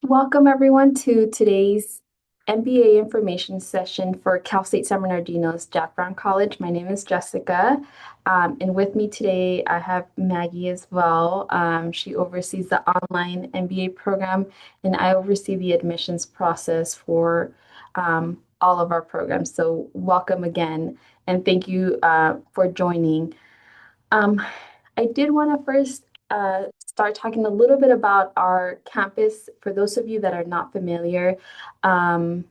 Welcome everyone to today's MBA information session for Cal State San Bernardino's Jack Brown College. My name is Jessica, and with me today I have Maggie as well. She oversees the online MBA program, and I oversee the admissions process for all of our programs. So welcome again, and thank you for joining. Um, I did want to first start talking a little bit about our campus. For those of you that are not familiar, um,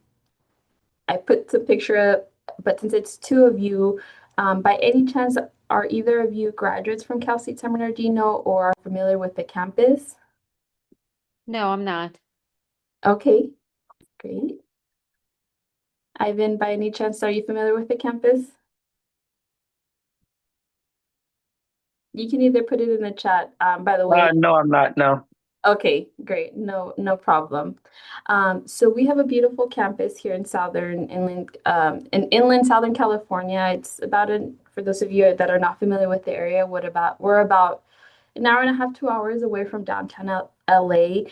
I put the picture up, but since it's two of you, by any chance, are either of you graduates from Cal State San Bernardino or are familiar with the campus? No, I'm not. Okay, great. Ivan, by any chance, are you familiar with the campus? You can either put it in the chat. By the way, No, I'm not. No. okay, great. No problem. So we have a beautiful campus here in inland Southern California. It's about for those of you that are not familiar with the area, we're about an hour and a half, 2 hours away from downtown LA.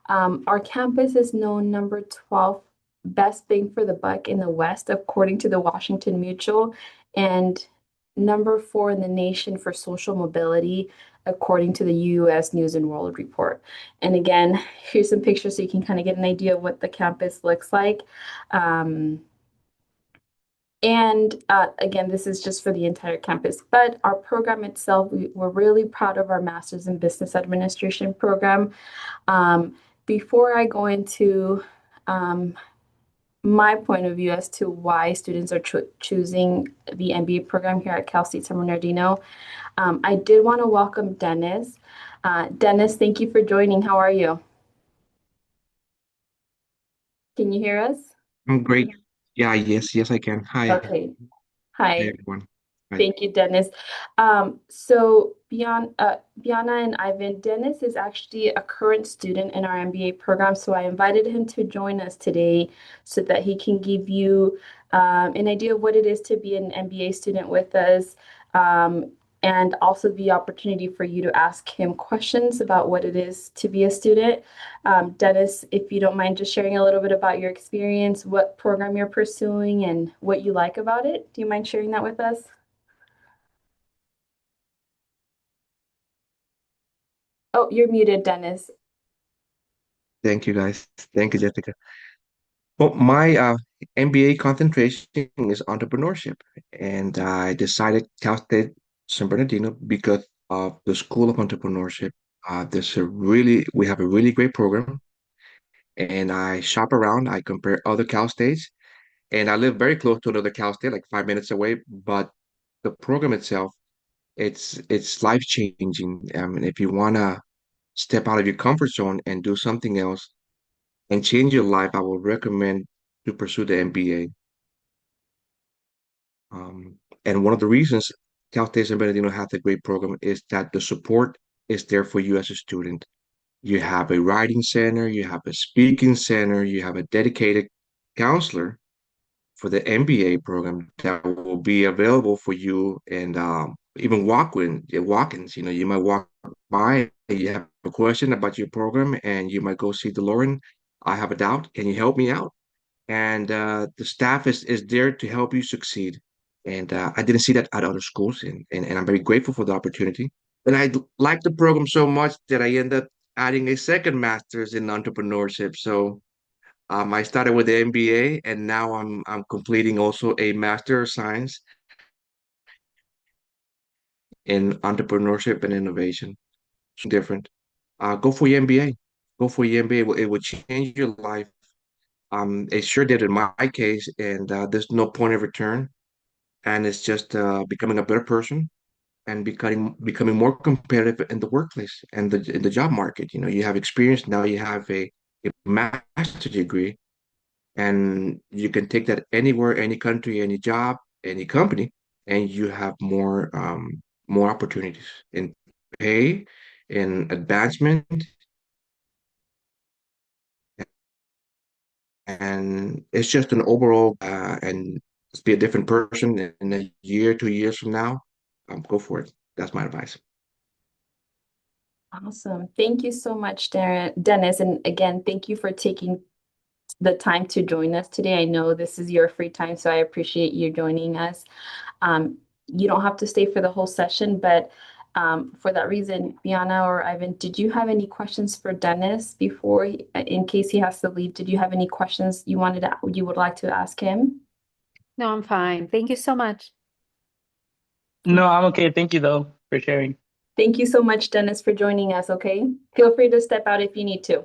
Our campus is known number 12 best bang for the buck in the West, according to the Washington Mutual, and number 4 in the nation for social mobility, according to the U.S. News and World Report. And again, here's some pictures so you can kind of get an idea of what the campus looks like. Um, and again, this is just for the entire campus, but our program itself, we're really proud of our Master's in Business Administration program. Um, Before I go into um, my point of view as to why students are choosing the MBA program here at Cal State San Bernardino, I did want to welcome Dennis. Dennis, thank you for joining. How are you? Can you hear us? I'm great. Yeah, yes, I can. Hi, Okay. hi Hi. everyone. Hi. Thank you, Dennis. So Biana and Ivan, Dennis is actually a current student in our MBA program, so I invited him to join us today so that he can give you an idea of what it is to be an MBA student with us, um, and also the opportunity for you to ask him questions about what it is to be a student. Dennis, if you don't mind just sharing a little bit about your experience, what program you're pursuing, and what you like about it. Do you mind sharing that with us? Oh, you're muted, Dennis. Thank you guys. Thank you, Jessica. Well, my MBA concentration is entrepreneurship, and I decided Cal State San Bernardino because of the School of Entrepreneurship. We have a really great program, and I shop around. I compare other Cal States, and I live very close to another Cal State, like 5 minutes away. But the program itself, it's life changing. And if you wanna step out of your comfort zone and do something else and change your life, I would recommend to pursue the MBA. And one of the reasons Cal State San Bernardino has a great program is that the support is there for you as a student. You have a writing center, you have a speaking center, you have a dedicated counselor for the MBA program that will be available for you and even walk-ins. You know, you might walk by, you have a question about your program, and you might go see DeLorean. I have a doubt. Can you help me out? And the staff is there to help you succeed. And I didn't see that at other schools, and I'm very grateful for the opportunity. And I like the program so much that I ended up adding a second master's in entrepreneurship. So I started with the MBA, and now I'm completing also a Master of Science in Entrepreneurship and Innovation. So different. Go for your MBA. Go for your MBA. It will change your life. It sure did in my case, and there's no point of return. And it's just becoming a better person and becoming more competitive in the workplace and in the job market. You know, you have experience now. You have a master's degree and you can take that anywhere, any country, any job, any company, and you have more opportunities in pay, in advancement, and it's just an overall and let's be a different person in a year, 2 years from now. Go for it. That's my advice. Awesome. Thank you so much, Dennis. And again, thank you for taking the time to join us today. I know this is your free time, so I appreciate you joining us. You don't have to stay for the whole session, but for that reason, Biana or Ivan, did you have any questions for Dennis before, in case he has to leave? Did you have any questions you would like to ask him? No, I'm fine. Thank you so much. No, I'm okay. Thank you though for sharing. Thank you so much, Dennis, for joining us, okay? Feel free to step out if you need to.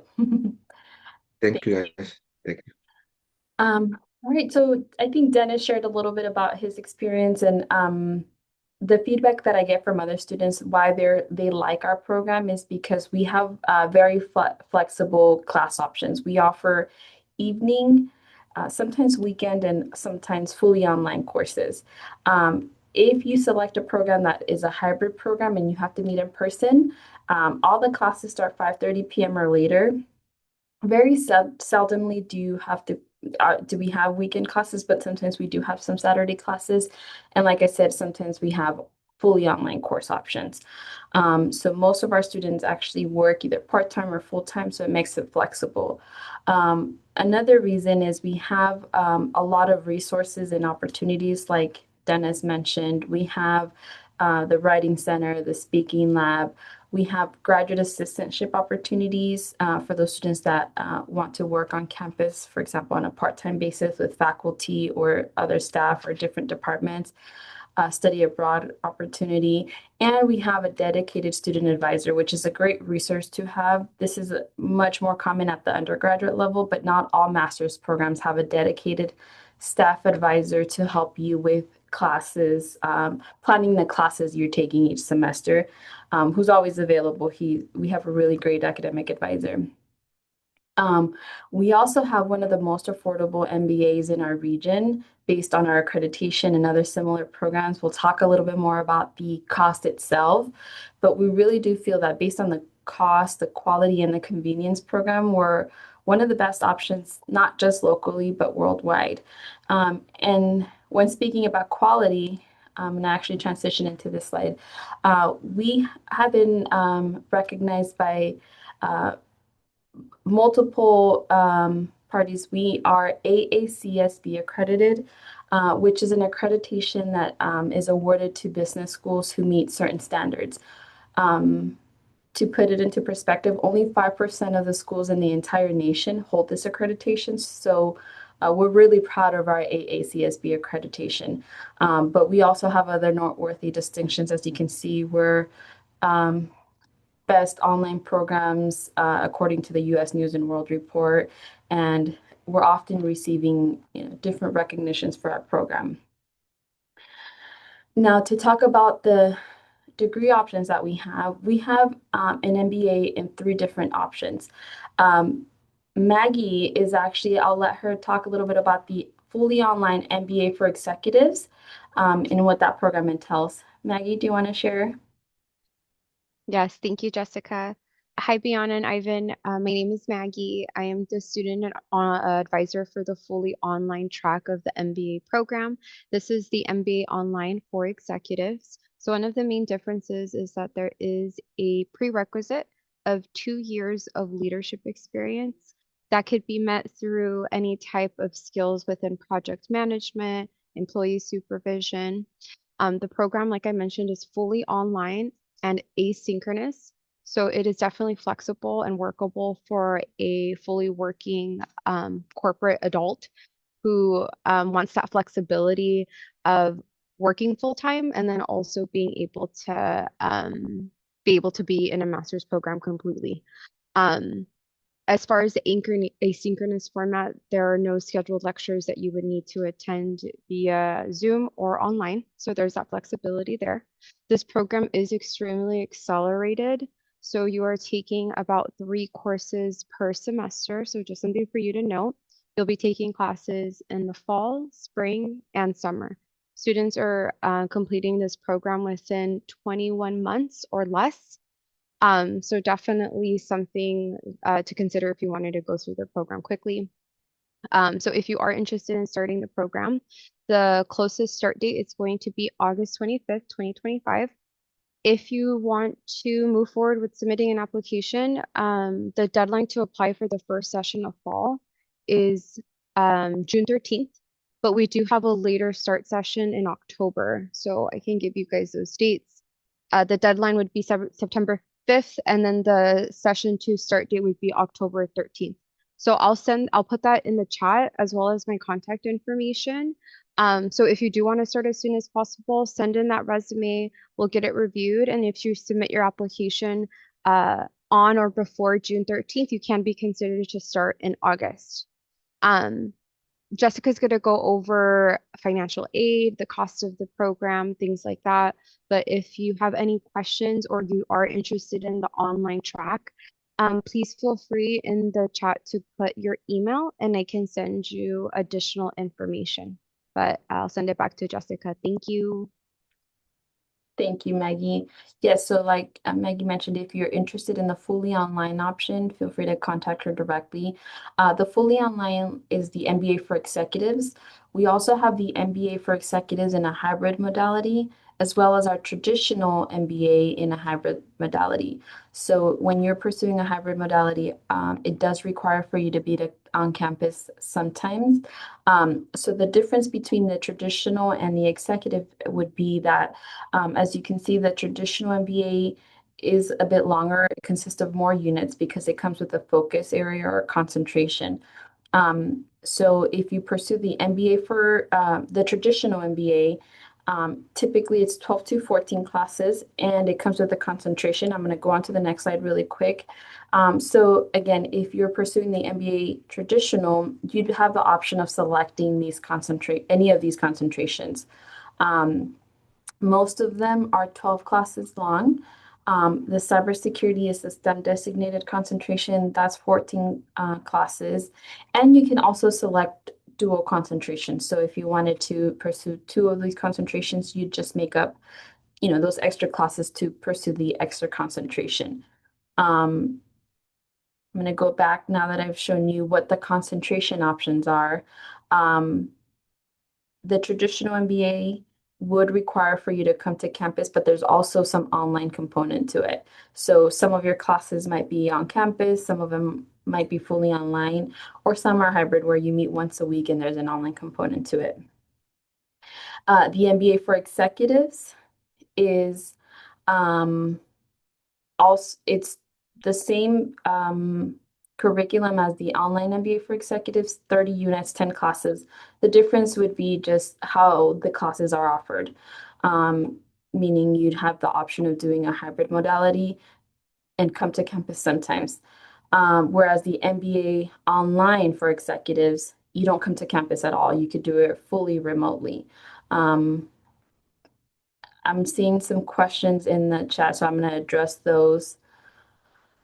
Thank you, guys. Thank you. All right, so I think Dennis shared a little bit about his experience and the feedback that I get from other students why they like our program is because we have very flexible class options. We offer evening, sometimes weekend, and sometimes fully online courses. If you select a program that is a hybrid program and you have to meet in person, all the classes start 5:30 p.m. or later. Very seldomly do we have weekend classes, but sometimes we do have some Saturday classes. And like I said, sometimes we have fully online course options. So most of our students actually work either part-time or full-time, so it makes it flexible. Another reason is we have a lot of resources and opportunities, like Dennis mentioned. We have the Writing Center, the Speaking Lab. We have graduate assistantship opportunities for those students that want to work on campus, for example, on a part-time basis with faculty or other staff or different departments, study abroad opportunity. And we have a dedicated student advisor, which is a great resource to have. This is much more common at the undergraduate level, but not all master's programs have a dedicated staff advisor to help you with classes, planning the classes you're taking each semester, who's always available. We have a really great academic advisor. Um, we also have one of the most affordable MBAs in our region based on our accreditation and other similar programs. We'll talk a little bit more about the cost itself, but we really do feel that based on the cost, the quality, and the convenience program, we're one of the best options, not just locally, but worldwide. And when speaking about quality, and I actually transition into this slide, we have been recognized by uh, multiple parties. We are AACSB accredited, which is an accreditation that is awarded to business schools who meet certain standards. Um, to put it into perspective, only 5% of the schools in the entire nation hold this accreditation. So we're really proud of our AACSB accreditation. But we also have other noteworthy distinctions. As you can see, we're um, best online programs according to the U.S. News and World Report, and we're often receiving different recognitions for our program. Now, to talk about the degree options that we have an MBA in three different options. Um, Maggie is actually, I'll let her talk a little bit about the fully online MBA for executives and what that program entails. Maggie, do you want to share? Yes, thank you, Jessica. Hi, Biana and Ivan. My name is Maggie. I am the student advisor for the fully online track of the MBA program. This is the MBA online for executives. So one of the main differences is that there is a prerequisite of 2 years of leadership experience that could be met through any type of skills within project management, employee supervision. The program, like I mentioned, is fully online and asynchronous. So it is definitely flexible and workable for a fully working corporate adult who wants that flexibility of working full time and then also be able to be in a master's program completely. Um, as far as the asynchronous format, there are no scheduled lectures that you would need to attend via Zoom or online. So there's that flexibility there. This program is extremely accelerated. So you are taking about 3 courses per semester. So just something for you to note. You'll be taking classes in the fall, spring, and summer. Students are completing this program within 21 months or less. So definitely something to consider if you wanted to go through the program quickly. So if you are interested in starting the program, the closest start date is going to be August 25th, 2025. If you want to move forward with submitting an application, the deadline to apply for the first session of fall is June 13th, but we do have a later start session in October, so I can give you guys those dates. The deadline would be September 5th, and then the session to start date would be October 13th. So I'll put that in the chat as well as my contact information. So if you do want to start as soon as possible, send in that resume. We'll get it reviewed. And if you submit your application on or before June 13th, you can be considered to start in August. Jessica's going to go over financial aid, the cost of the program, things like that. But if you have any questions or you are interested in the online track, please feel free in the chat to put your email and I can send you additional information. But I'll send it back to Jessica. Thank you. Thank you, Maggie. Yes, so like Maggie mentioned, if you're interested in the fully online option, feel free to contact her directly. The fully online is the MBA for executives. We also have the MBA for executives in a hybrid modality, as well as our traditional MBA in a hybrid modality. So when you're pursuing a hybrid modality, it does require for you to be on campus sometimes. So the difference between the traditional and the executive would be that as you can see, the traditional MBA is a bit longer. It consists of more units because it comes with a focus area or concentration. So if you pursue the MBA for the traditional MBA, typically it's 12 to 14 classes and it comes with a concentration. I'm going to go on to the next slide really quick. So again, if you're pursuing the MBA traditional, you'd have the option of selecting any of these concentrations. Most of them are 12 classes long. The cybersecurity is the STEM designated concentration, that's 14 classes. And you can also select dual concentration. So if you wanted to pursue two of these concentrations, you'd just make up, those extra classes to pursue the extra concentration. I'm going to go back now that I've shown you what the concentration options are. The traditional MBA would require for you to come to campus, but there's also some online component to it. So some of your classes might be on campus, some of them might be fully online, or some are hybrid where you meet once a week and there's an online component to it. The MBA for executives is also, it's the same curriculum as the online MBA for executives, 30 units, 10 classes. The difference would be just how the classes are offered, meaning you'd have the option of doing a hybrid modality and come to campus sometimes. Whereas the MBA online for executives, you don't come to campus at all. You could do it fully remotely. I'm seeing some questions in the chat, so I'm going to address those.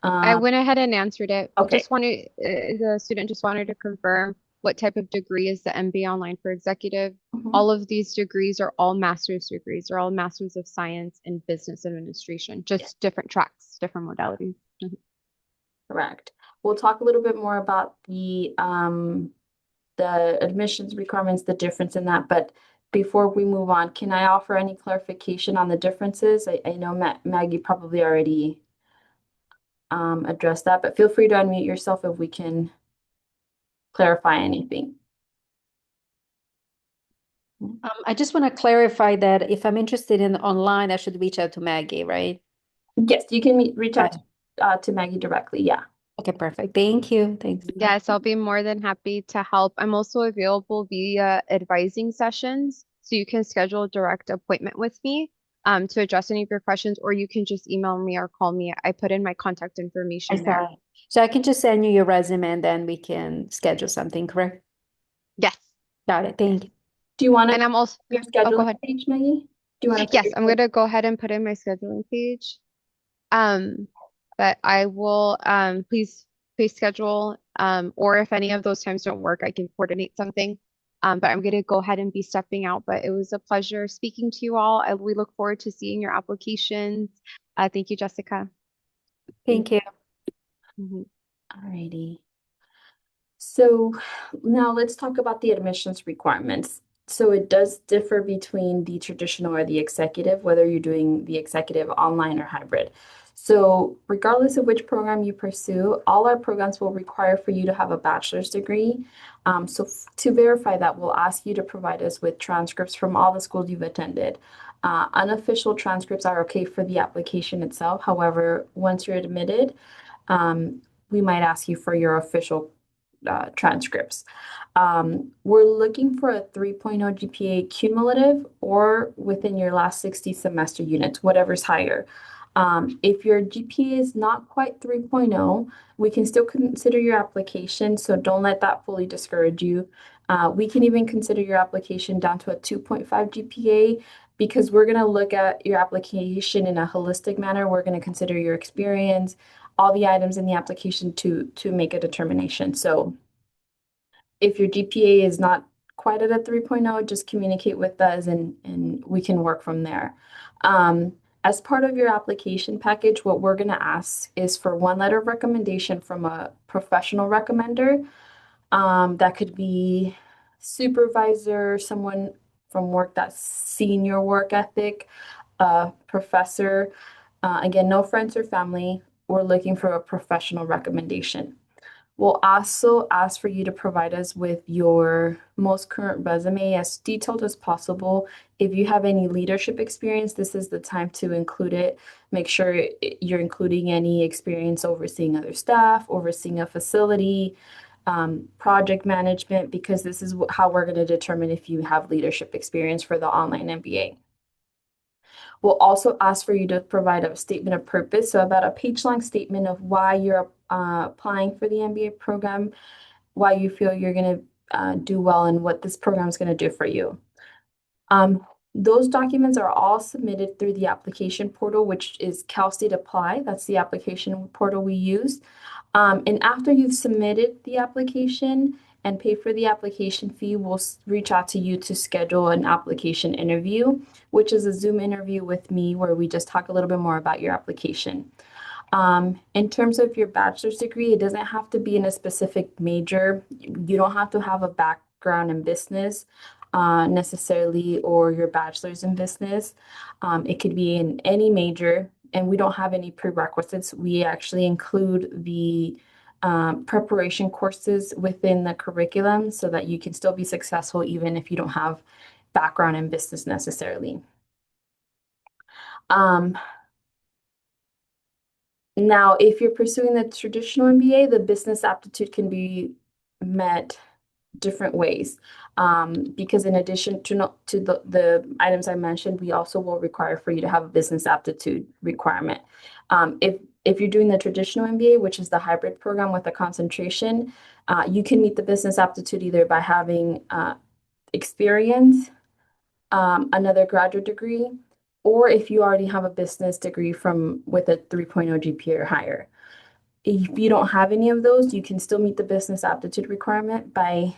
I went ahead and answered it. Okay. The student just wanted to confirm what type of degree is the MBA online for executive. Mhm. All of these degrees are all master's degrees. They're all masters of science in business administration, just different tracks, different modalities. Correct. We'll talk a little bit more about the admissions requirements, the difference in that. But before we move on, can I offer any clarification on the differences? I know Maggie probably already addressed that, but feel free to unmute yourself if we can clarify anything. I just want to clarify that if I'm interested in online, I should reach out to Maggie, right? Yes, you can reach out to Maggie directly. Yeah. Okay, perfect. Thank you. Thanks. Yes, I'll be more than happy to help. I'm also available via advising sessions, so you can schedule a direct appointment with me to address any of your questions, or you can just email me or call me. I put in my contact I information there. saw it. So I can just send you your resume and then we can schedule something, correct? Yes. Got it. Thank you. Do you want And to I'm also, your go scheduling ahead. page, Maggie? Do you want to? Yes, I'm going to go ahead and put in my scheduling page. But I will, please schedule, or if any of those times don't work, I can coordinate something. But I'm going to go ahead and be stepping out, but it was a pleasure speaking to you all. We look forward to seeing your applications. Thank you, Jessica. Thank you. Mhm. Alrighty. So now let's talk about the admissions requirements. So it does differ between the traditional or the executive, whether you're doing the executive online or hybrid. So regardless of which program you pursue, all our programs will require for you to have a bachelor's degree. To verify that, we'll ask you to provide us with transcripts from all the schools you've attended. Unofficial transcripts are okay for the application itself. However, once you're admitted, we might ask you for your official transcripts. We're looking for a 3.0 GPA cumulative or within your last 60 semester units, whatever's higher. If your GPA is not quite 3.0, we can still consider your application, so don't let that fully discourage you. We can even consider your application down to a 2.5 GPA because we're going to look at your application in a holistic manner. We're going to consider your experience, all the items in the application to make a determination. So if your GPA is not quite at a 3.0, just communicate with us and we can work from there. As part of your application package, what we're going to ask is for one letter of recommendation from a professional recommender. That could be supervisor, someone from work that's seen your work ethic, professor. Again, no friends or family. We're looking for a professional recommendation. We'll also ask for you to provide us with your most current resume as detailed as possible. If you have any leadership experience, this is the time to include it. Make sure you're including any experience overseeing other staff, overseeing a facility, project management, because this is how we're going to determine if you have leadership experience for the online MBA. We'll also ask for you to provide a statement of purpose, so about a page-long statement of why you're applying for the MBA program, why you feel you're going to do well, and what this program is going to do for you. Those documents are all submitted through the application portal, which is Cal State Apply. That's the application portal we use. And after you've submitted the application and pay for the application fee, we'll reach out to you to schedule an application interview, which is a Zoom interview with me where we just talk a little bit more about your application. In terms of your bachelor's degree, it doesn't have to be in a specific major. You don't have to have a background in business necessarily, or your bachelor's in business. It could be in any major, and we don't have any prerequisites. We actually include the preparation courses within the curriculum so that you can still be successful even if you don't have background in business necessarily. Now, if you're pursuing the traditional MBA, the business aptitude can be met different ways. Because in addition to the items I mentioned, we also will require for you to have a business aptitude requirement. If you're doing the traditional MBA, which is the hybrid program with a concentration, you can meet the business aptitude either by having experience, another graduate degree, or if you already have a business degree with a 3.0 GPA or higher. If you don't have any of those, you can still meet the business aptitude requirement by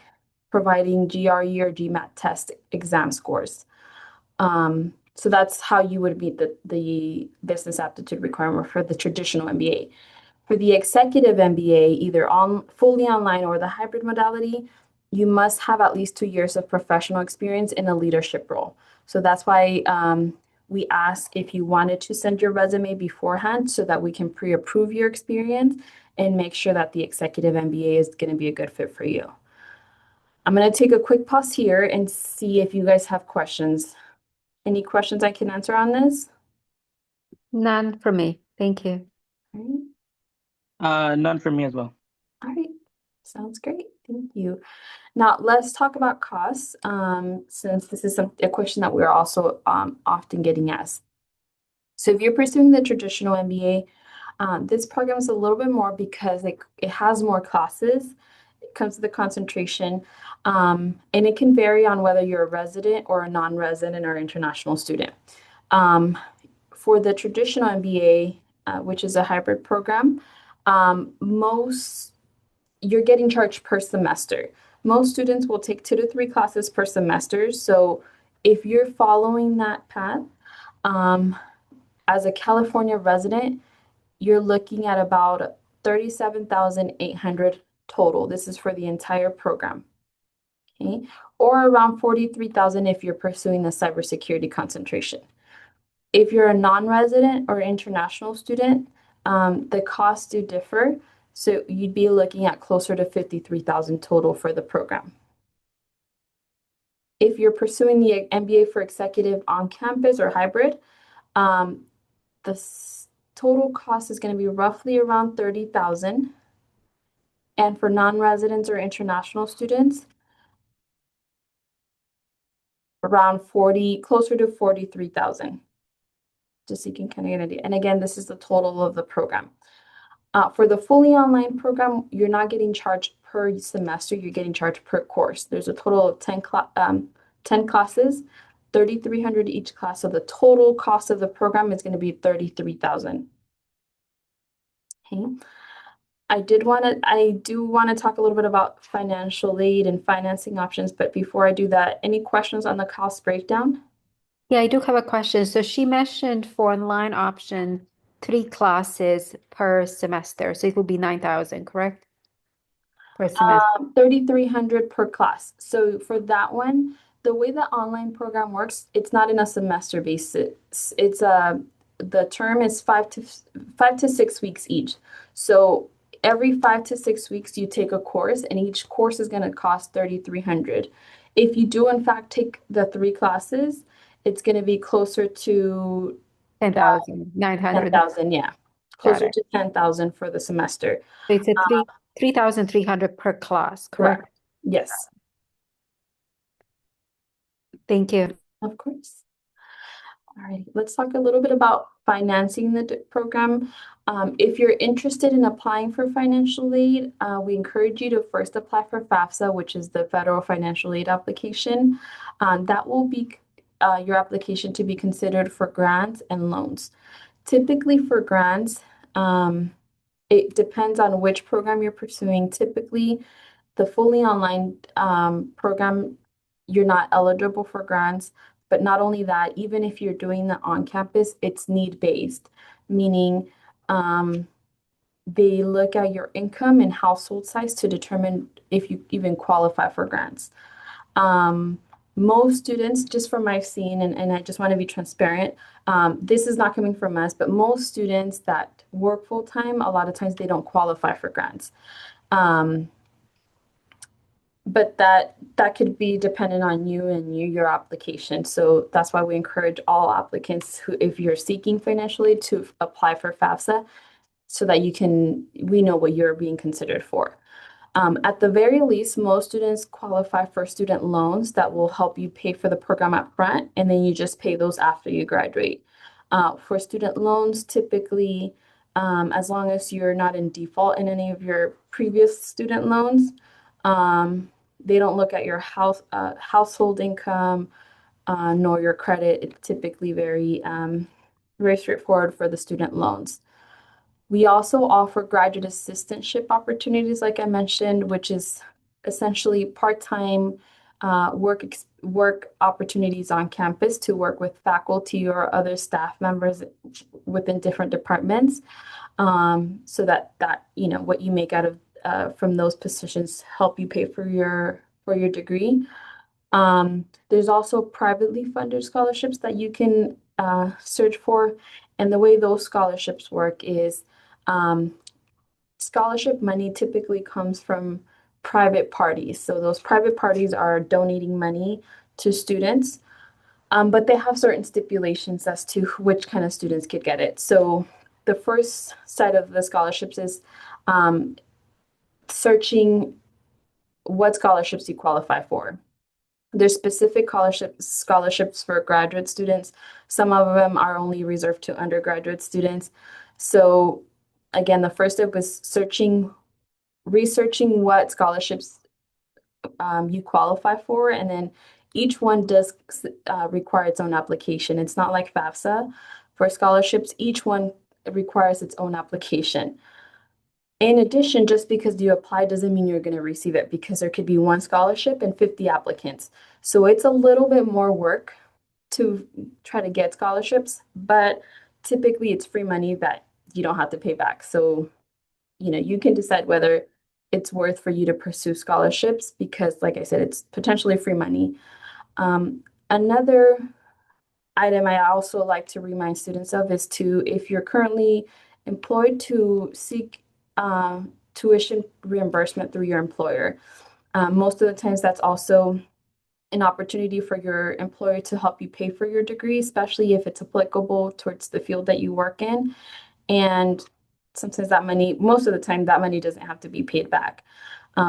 providing GRE or GMAT test exam scores. So that's how you would meet the business aptitude requirement for the traditional MBA. For the executive MBA, either fully online or the hybrid modality, you must have at least 2 years of professional experience in a leadership role. So that's why we ask if you wanted to send your resume beforehand so that we can pre-approve your experience and make sure that the executive MBA is going to be a good fit for you. I'm going to take a quick pause here and see if you guys have questions. Any questions I can answer on this? None for me. Thank you. All right. None for me as well. All right. Sounds great. Thank you. Now let's talk about costs, since this is a question that we're also often getting asked. So if you're pursuing the traditional MBA, this program is a little bit more because it has more classes. It comes with the concentration, and it can vary on whether you're a resident or a non-resident or international student. For the traditional MBA, which is a hybrid program, you're getting charged per semester. Most students will take 2 to 3 classes per semester. So if you're following that path, as a California resident, you're looking at about 37,800 total. This is for the entire program. okay? Or around 43,000 if you're pursuing the cybersecurity concentration. If you're a non-resident or international student, the costs do differ. So you'd be looking at closer to 53,000 total for the program. If you're pursuing the MBA for executive on campus or hybrid, um, the total cost is going to be roughly around 30,000. And for non-residents or international students, around 40, closer to 43,000. Just so you can kind of get an idea. And again, this is the total of the program. For the fully online program, you're not getting charged per semester, you're getting charged per course. There's a total of 10 classes, 3,300 each class. So the total cost of the program is going to be 33,000. Okay. I do want to talk a little bit about financial aid and financing options, but before I do that, any questions on the cost breakdown? Yeah, I do have a question. So she mentioned for online option, 3 classes per semester. So it would be 9,000, correct? Per semester. 3,300 per class. So for that one, the way the online program works, it's not in a semester basis. The term is 5 to 6 weeks each. So every 5 to 6 weeks you take a course, and each course is going to cost 3,300. If you do in fact take the 3 classes, it's going to be closer to 10,900. 10,000, yeah. Got Closer it. to 10,000 for the semester. So it's a 3,300 per class, correct? Yes, Thank you. of course. All right, let's talk a little bit about financing the program. If you're interested in applying for financial aid, we encourage you to first apply for FAFSA, which is the Federal Financial Aid Application. That will be your application to be considered for grants and loans. Typically for grants, it depends on which program you're pursuing. Typically, the fully online program, you're not eligible for grants. But not only that, even if you're doing the on campus, it's need-based, meaning they look at your income and household size to determine if you even qualify for grants. Most students, just from what I've seen, and I just want to be transparent, this is not coming from us, but most students that work full time, a lot of times they don't qualify for grants. But that could be dependent on you and your application. So that's why we encourage all applicants who, if you're seeking financial aid, to apply for FAFSA so that we know what you're being considered for. At the very least, most students qualify for student loans that will help you pay for the program up front, and then you just pay those after you graduate. For student loans, typically, as long as you're not in default in any of your previous student loans, they don't look at your household income nor your credit. It's typically very straightforward for the student loans. We also offer graduate assistantship opportunities, like I mentioned, which is essentially part-time work opportunities on campus to work with faculty or other staff members within different departments, so that what you make out of from those positions help you pay for your degree. There's also privately funded scholarships that you can search for, and the way those scholarships work is scholarship money typically comes from private parties. So those private parties are donating money to students, but they have certain stipulations as to which kind of students could get it. So the first side of the scholarships is searching what scholarships you qualify for. There's specific scholarships for graduate students. Some of them are only reserved to undergraduate students. So again, the first step was researching what scholarships you qualify for, and then each one does require its own application. It's not like FAFSA. For scholarships, each one requires its own application. In addition, just because you apply doesn't mean you're going to receive it, because there could be one scholarship and 50 applicants. So it's a little bit more work to try to get scholarships, but typically it's free money that you don't have to pay back. So, you can decide whether it's worth for you to pursue scholarships because, like I said, it's potentially free money. Another item I also like to remind students of is to, if you're currently employed, to seek tuition reimbursement through your employer. Most of the times, that's also an opportunity for your employer to help you pay for your degree, especially if it's applicable towards the field that you work in. And sometimes that money, most of the time, that money doesn't have to be paid back.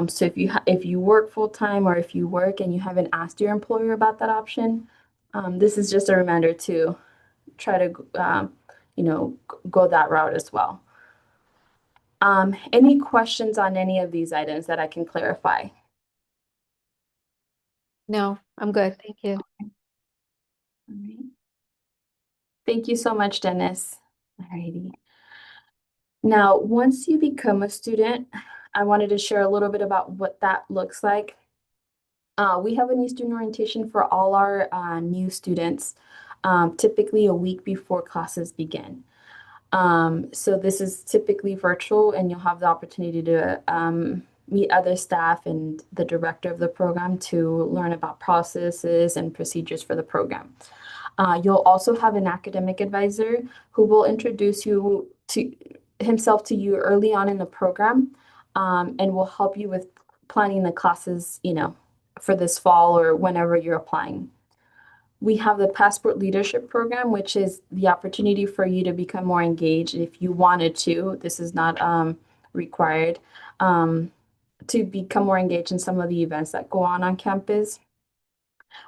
So if you work full time or if you work and you haven't asked your employer about that option, this is just a reminder to try to go that route as well. Any questions on any of these items that I can clarify? No, I'm good. Thank you. All right. Thank you so much, Dennis. All righty. Now, once you become a student, I wanted to share a little bit about what that looks like. We have a new student orientation for all our new students, typically a week before classes begin. So this is typically virtual, and you'll have the opportunity to meet other staff and the director of the program to learn about processes and procedures for the program. You'll also have an academic advisor who will introduce himself to you early on in the program, and will help you with planning the classes, for this fall or whenever you're applying. We have the Passport Leadership Program, which is the opportunity for you to become more engaged if you wanted to. This is not required, to become more engaged in some of the events that go on campus.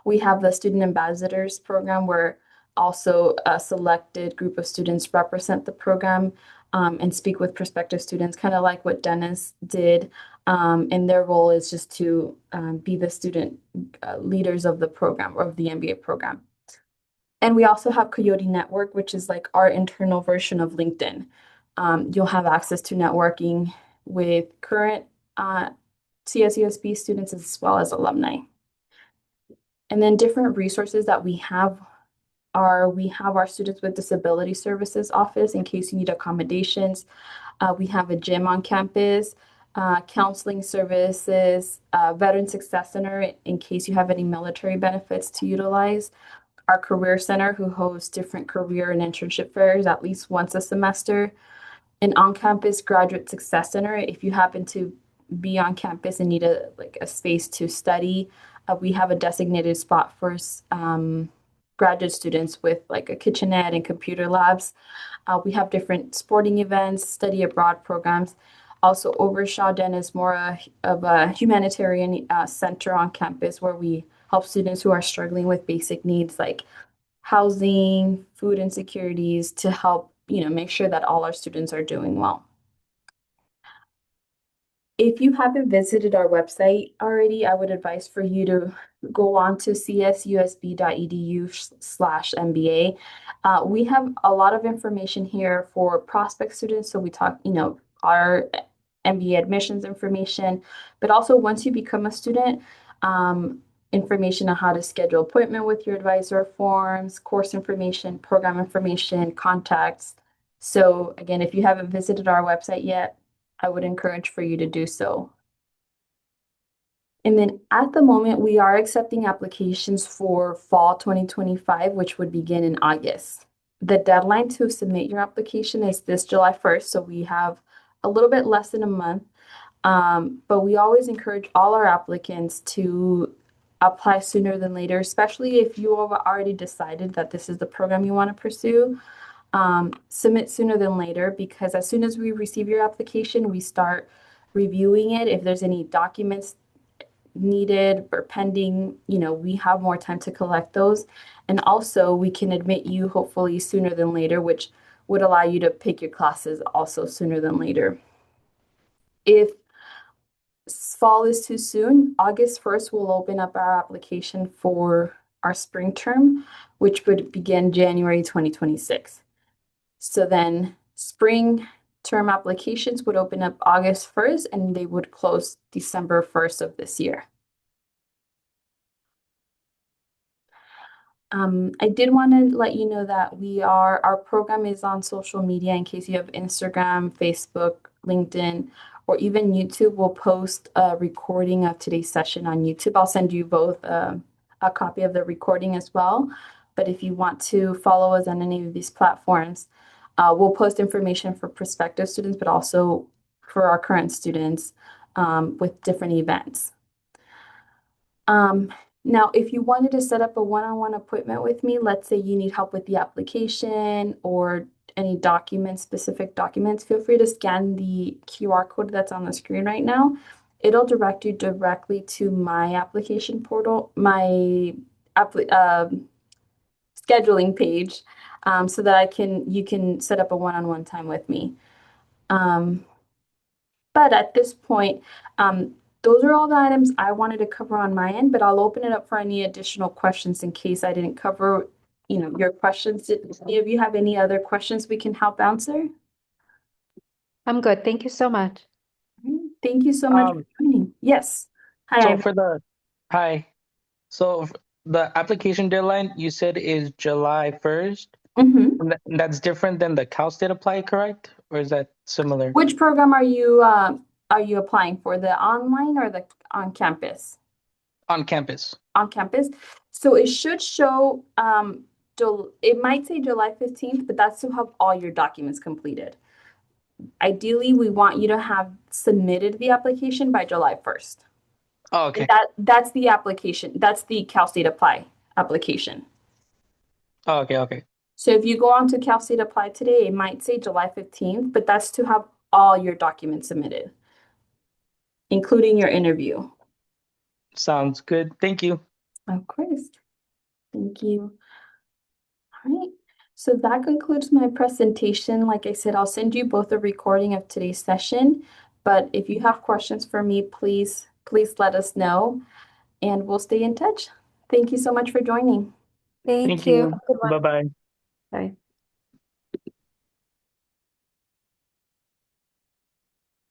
We have the Student Ambassadors Program, where also a selected group of students represent the program and speak with prospective students, kind of like what Dennis did. And their role is just to be the student leaders of the program, or of the MBA program. And we also have Coyote Network, which is like our internal version of LinkedIn. You'll have access to networking with current CSUSB students as well as alumni. And then different resources that we have our Students with Disability Services office in case you need accommodations. We have a gym on campus, counseling services, Veteran Success Center in case you have any military benefits to utilize. Our Career Center, who hosts different career and internship fairs at least once a semester. An on-campus Graduate Success Center, if you happen to be on campus and need a space to study, we have a designated spot for graduate students with like a kitchenette and computer labs. We have different sporting events, study abroad programs. Also, Overshaw Den is more of a humanitarian center on campus where we help students who are struggling with basic needs like housing, food insecurities, to help, make sure that all our students are doing well. If you haven't visited our website already, I would advise for you to go on to csusb.edu/MBA. We have a lot of information here for prospect students. So we talk, our MBA admissions information, but also once you become a student, information on how to schedule appointment with your advisor, forms, course information, program information, contacts. So again, if you haven't visited our website yet, I would encourage for you to do so. And then at the moment, we are accepting applications for fall 2025, which would begin in August. The deadline to submit your application is this July 1st, so we have a little bit less than a month. But we always encourage all our applicants to apply sooner than later, especially if you have already decided that this is the program you want to pursue. Submit sooner than later, because as soon as we receive your application, we start reviewing it. If there's any documents needed or pending, we have more time to collect those. And also we can admit you hopefully sooner than later, which would allow you to pick your classes also sooner than later. If fall is too soon, August 1st, we'll open up our application for our spring term, which would begin January 2026. So then spring term applications would open up August 1st and they would close December 1st of this year. I did want to let you know that our program is on social media in case you have Instagram, Facebook, LinkedIn, or even YouTube. We'll post a recording of today's session on YouTube. I'll send you both a copy of the recording as well. But if you want to follow us on any of these platforms, we'll post information for prospective students, but also for our current students with different events. Now, if you wanted to set up a one-on-one appointment with me, let's say you need help with the application or any documents, specific documents, feel free to scan the QR code that's on the screen right now. It'll direct you directly to my application portal, my scheduling page, so that you can set up a one-on-one time with me. But at this point, those are all the items I wanted to cover on my end, but I'll open it up for any additional questions in case I didn't cover, your questions. Did any of you have any other questions we can help answer? I'm good. Thank you so much. Thank you so much for joining. Yes. Hi, So Ivan. for the hi. So the application deadline you said is July 1st. Mhm. And that's different than the Cal State Apply, correct? Or is that similar? Which program are you applying for? The online or the on campus? On campus. On campus. So it should show, it might say July 15th, but that's to have all your documents completed. Ideally, we want you to have submitted the application by July 1st. Oh, okay. And that's the application. That's the Cal State Apply application. Oh, okay. So if you go on to Cal State Apply today, it might say July 15th, but that's to have all your documents submitted, including your interview. Sounds good. Thank you. Of course. Thank you. All right. So that concludes my presentation. Like I said, I'll send you both a recording of today's session. But if you have questions for me, please let us know and we'll stay in touch. Thank you so much for joining. Thank Thank you. you. Have a good one. Bye-bye. Bye.